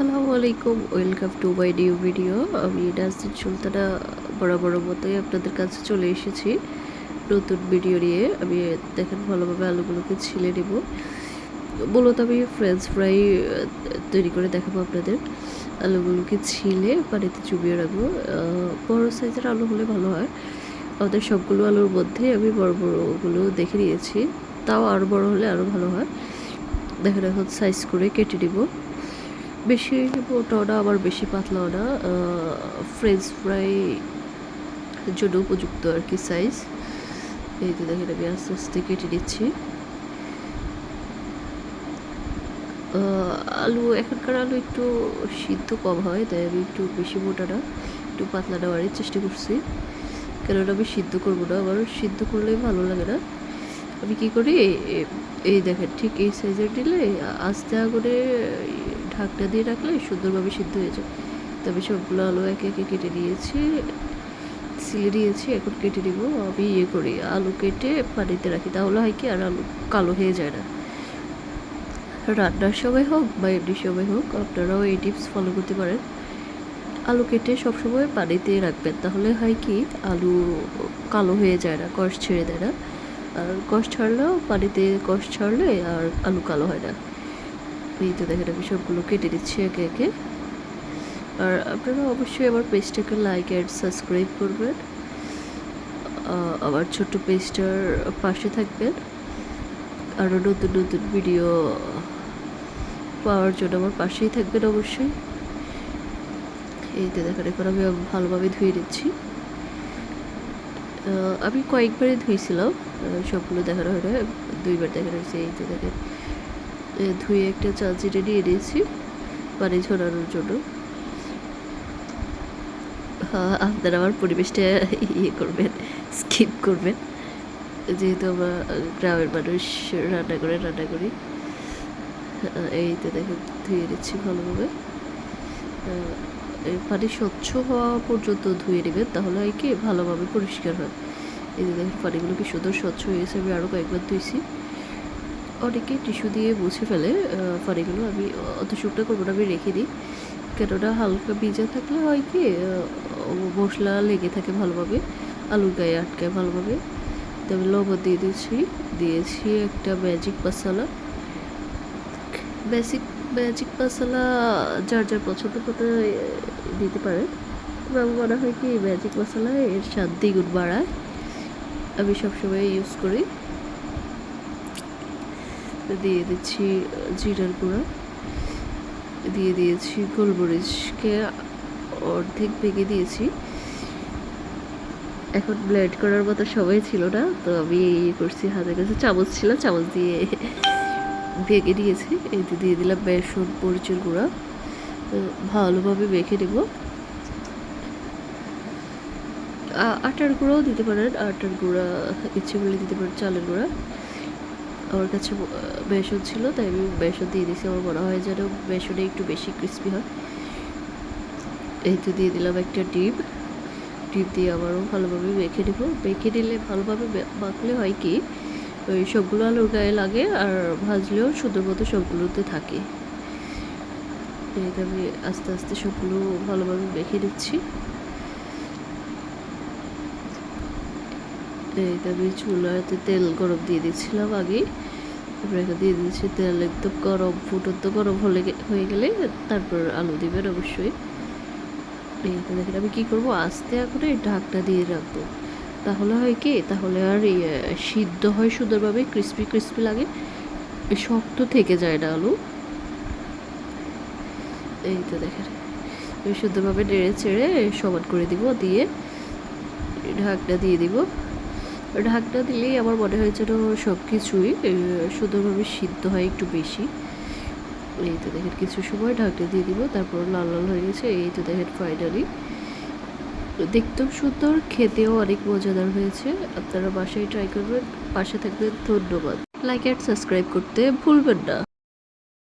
আসসালামু আলাইকুম, welcome to my new video. আমি নাজনীন সুলতানা বরাবরের মতোই আপনাদের কাছে চলে এসেছি নতুন ভিডিও নিয়ে। আমি দেখেন ভালোভাবে আলুগুলোকে ছিলে নেব। মূলত আমি ফ্রেঞ্চ ফ্রাই তৈরি করে দেখাবো আপনাদের। আলুগুলোকে ছিলে পানিতে চুবিয়ে রাখবো। বড় সাইজের আলু হলে ভালো হয়। আমাদের সবগুলো আলুর মধ্যে আমি বড় বড়গুলো দেখে নিয়েছি, তাও আরও বড় হলে আরও ভালো হয়। দেখেন এখন সাইজ করে কেটে নেব। বেশি মোটাও না আবার বেশি পাতলাও না, ফ্রেঞ্চ ফ্রাই জন্য উপযুক্ত আর কি সাইজ। এই তো দেখেন আমি আস্তে আস্তে কেটে নিচ্ছি। আলু এখনকার আলু একটু সিদ্ধ কম হয়, তাই আমি একটু বেশি মোটা না একটু পাতলা নেওয়ারই চেষ্টা করছি, কেননা আমি সিদ্ধ করবো না, আবার সিদ্ধ করলে ভালো লাগে না। আমি কি করি, এই দেখেন ঠিক এই সাইজের দিলে আস্তে আগুনে ঢাকনা দিয়ে রাখলে সুন্দরভাবে সিদ্ধ হয়ে যায়। তবে সবগুলো আলু একে একে কেটে নিয়েছি, ছিলে নিয়েছি, এখন কেটে নিব। আমি করি আলু কেটে পানিতে রাখি, তাহলে হয় কি আর আলু কালো হয়ে যায় না। রান্নার সময় হোক বা এমনি সময় হোক আপনারাও এই টিপস ফলো করতে পারেন। আলু কেটে সবসময় পানিতে রাখবেন, তাহলে হয় কি আলু কালো হয়ে যায় না, কষ ছেড়ে দেয় না। আর কষ ছাড়লেও পানিতে কষ ছাড়লে আর আলু কালো হয় না। এই তো দেখেন আমি সবগুলো কেটে দিচ্ছি একে একে। আর আপনারা অবশ্যই আমার পেজটাকে লাইক অ্যান্ড সাবস্ক্রাইব করবেন, আমার ছোট্ট পেজটার পাশে থাকবেন। আরও নতুন নতুন ভিডিও পাওয়ার জন্য আমার পাশেই থাকবেন অবশ্যই। এই তো দেখেন এখন আমি ভালোভাবে ধুয়ে নিচ্ছি। আমি কয়েকবারই ধুয়েছিলাম, সবগুলো দেখানো হয় না, 2বার দেখানো হয়েছে। এই তো দেখেন ধুয়ে একটা চাচিটা নিয়ে নিয়েছি পানি ঝরানোর জন্য। আপনারা আমার পরিবেশটা করবেন, স্কিপ করবেন, যেহেতু আমরা গ্রামের মানুষ রান্না করি। এই তো দেখেন ধুয়ে নিচ্ছি ভালোভাবে। পানি স্বচ্ছ হওয়া পর্যন্ত ধুয়ে নেবেন, তাহলে হয় কি ভালোভাবে পরিষ্কার হয়। এই যে দেখেন পানিগুলো কি সুন্দর স্বচ্ছ হয়ে গেছে। আমি আরও কয়েকবার ধুইছি। অনেকে টিস্যু দিয়ে মুছে ফেলে পানিগুলো, আমি অত শুকনো করবো না, আমি রেখে দিই। কেননা হালকা ভিজা থাকলে হয় কি মশলা লেগে থাকে ভালোভাবে, আলুর গায়ে আটকায় ভালোভাবে। তো আমি লবণ দিয়েছি একটা ম্যাজিক মশলা। ম্যাজিক মশলা যার যার পছন্দ মতো দিতে পারেন, তবে আমার মনে হয় কি ম্যাজিক মশলা এর স্বাদ দ্বিগুণ বাড়ায়, আমি সবসময় ইউজ করি। দিয়ে দিচ্ছি জিরার গুঁড়া, দিয়ে দিয়েছি গোলমরিচকে অর্ধেক ভেঙে দিয়েছি। এখন ব্লেন্ড করার মতো সময় ছিল না, তো আমি করছি হাতের কাছে চামচ ছিল, চামচ দিয়ে ভেঙে দিয়েছি। এই দিয়ে দিলাম বেসন মরিচের গুঁড়া, ভালোভাবে মেখে নেব। আটার গুঁড়াও দিতে পারেন, আটার গুঁড়া ইচ্ছে করলে দিতে পারেন, চালের গুঁড়া। আমার কাছে বেসন ছিল তাই আমি বেসন দিয়ে দিয়েছি, আমার মনে হয় যেন বেসনে একটু বেশি ক্রিস্পি হয়। এই তো দিয়ে দিলাম একটা ডিম দিয়ে আবারও ভালোভাবে মেখে নেব। মেখে নিলে ভালোভাবে মাখলে হয় কি ওই সবগুলো আলুর গায়ে লাগে, আর ভাজলেও সুন্দর মতো সবগুলোতে থাকে। এইটা আমি আস্তে আস্তে সবগুলো ভালোভাবে মেখে নিচ্ছি। এইটা আমি চুলাতে তেল গরম দিয়ে দিচ্ছিলাম আগে, তারপরে দিয়ে দিচ্ছি তেল একদম গরম, ফুটন্ত গরম হয়ে গেলে তারপর আলু দিবেন অবশ্যই। এইটা দেখেন আমি কী করবো, আস্তে আগুনে ঢাকটা দিয়ে রাখবো, তাহলে হয় কি তাহলে আর সিদ্ধ হয় সুন্দরভাবে, ক্রিস্পি লাগে, শক্ত থেকে যায় না আলু। এই তো দেখেন সুন্দরভাবে নেড়ে চেড়ে সমান করে দিব, দিয়ে ঢাকনা দিয়ে দিব। ঢাকনা দিলেই আমার মনে হয় যেন সব কিছুই সুন্দরভাবে সিদ্ধ হয় একটু বেশি। এই তো দেখেন কিছু সময় ঢাকনা দিয়ে দিব, তারপর লাল লাল হয়ে গেছে। এই তো দেখেন ফাইনালি দেখতেও সুন্দর, খেতেও অনেক মজাদার হয়েছে। আপনারা বাসায় ট্রাই করবেন, পাশে থাকবেন। ধন্যবাদ। লাইক অ্যান্ড সাবস্ক্রাইব করতে ভুলবেন না।